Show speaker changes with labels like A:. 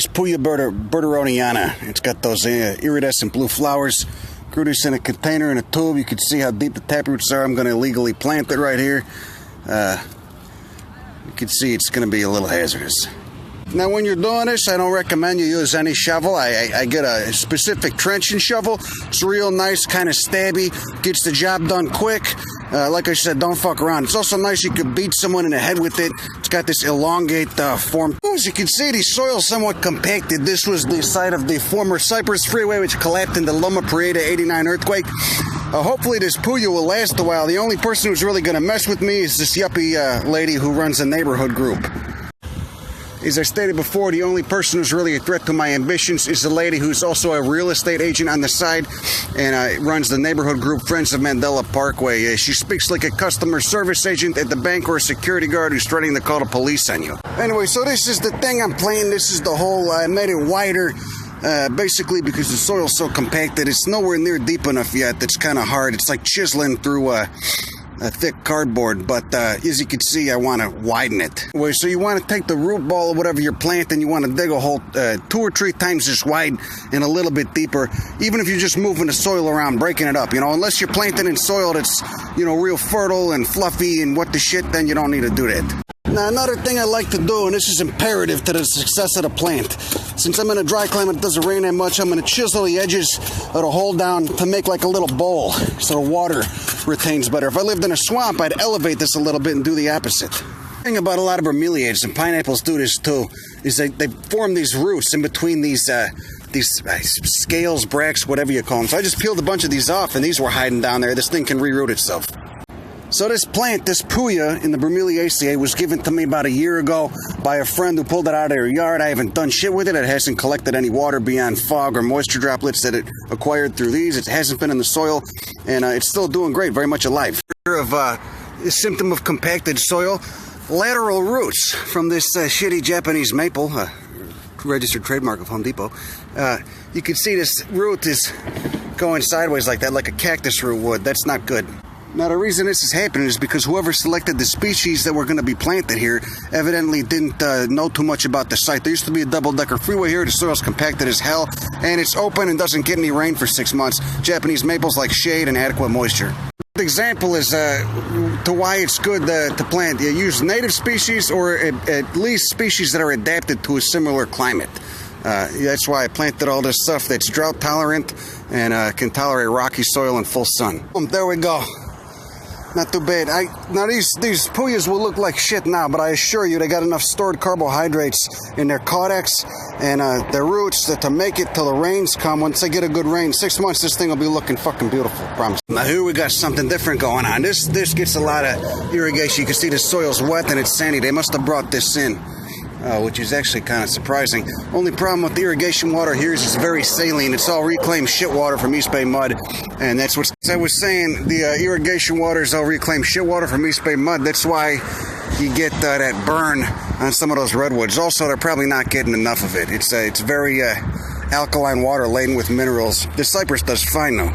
A: It's Puya berteroniana. It's got those iridescent blue flowers. Grew this in a container in a tube. You can see how deep the taproots are. I'm going to illegally plant it right here. You can see it's going to be a little hazardous. Now, when you're doing this, I don't recommend you use any shovel. I get a specific trenching shovel. It's real nice, kind of stabby, gets the job done quick. Like I said, don't fuck around. It's also nice you can beat someone in the head with it. It's got this elongate form. As you can see, the soil's somewhat compacted. This was the site of the former Cypress Freeway, which collapsed in the Loma Prieta 89 earthquake. Hopefully this Puya will last a while. The only person who's really going to mess with me is this yuppie lady who runs a neighborhood group. As I stated before, the only person who's really a threat to my ambitions is the lady who's also a real estate agent on the side and runs the neighborhood group Friends of Mandela Parkway. She speaks like a customer service agent at the bank or a security guard who's threatening to call the police on you. Anyway, so this is the thing I'm playing. This is the hole. I made it wider. Basically because the soil's so compacted, it's nowhere near deep enough yet. It's kind of hard. It's like chiseling through a thick cardboard, but as you can see, I want to widen it. Anyway, so you want to take the root ball or whatever you're planting, you want to dig a hole 2 or 3 times this wide and a little bit deeper, even if you're just moving the soil around, breaking it up, unless you're planting in soil that's, real fertile and fluffy and what the shit, then you don't need to do that. Now, another thing I like to do, and this is imperative to the success of the plant, since I'm in a dry climate, it doesn't rain that much, I'm going to chisel the edges of the hole down to make like a little bowl so the water retains better. If I lived in a swamp, I'd elevate this a little bit and do the opposite. The thing about a lot of bromeliads, and pineapples do this too, is they form these roots in between these scales, bracts, whatever you call them. So I just peeled a bunch of these off, and these were hiding down there. This thing can reroot itself. So this plant, this Puya in the Bromeliaceae, was given to me about a year ago by a friend who pulled it out of their yard. I haven't done shit with it. It hasn't collected any water beyond fog or moisture droplets that it acquired through these. It hasn't been in the soil, and it's still doing great, very much alive. Of a symptom of compacted soil, lateral roots from this shitty Japanese maple, registered trademark of Home Depot. You can see this root is going sideways like that, like a cactus root would. That's not good. Now, the reason this is happening is because whoever selected the species that were going to be planted here evidently didn't know too much about the site. There used to be a double-decker freeway here. The soil's compacted as hell, and it's open and doesn't get any rain for 6 months. Japanese maples like shade and adequate moisture. The example is to why it's good to plant. You use native species or at least species that are adapted to a similar climate. That's why I planted all this stuff that's drought-tolerant and can tolerate rocky soil and full sun. There we go. Not too bad. Now these Puyas will look like shit now, but I assure you they got enough stored carbohydrates in their caudex and their roots to make it till the rains come. Once they get a good rain, 6 months, this thing will be looking fucking beautiful, I promise. Now here we got something different going on. This gets a lot of irrigation. You can see the soil's wet and it's sandy. They must have brought this in. Which is actually kind of surprising. Only problem with the irrigation water here is it's very saline. It's all reclaimed shit water from East Bay mud. And that's what I was saying. The irrigation water is all reclaimed shit water from East Bay mud. That's why you get that burn on some of those redwoods. Also, they're probably not getting enough of it. It's very alkaline water laden with minerals. The cypress does fine, though.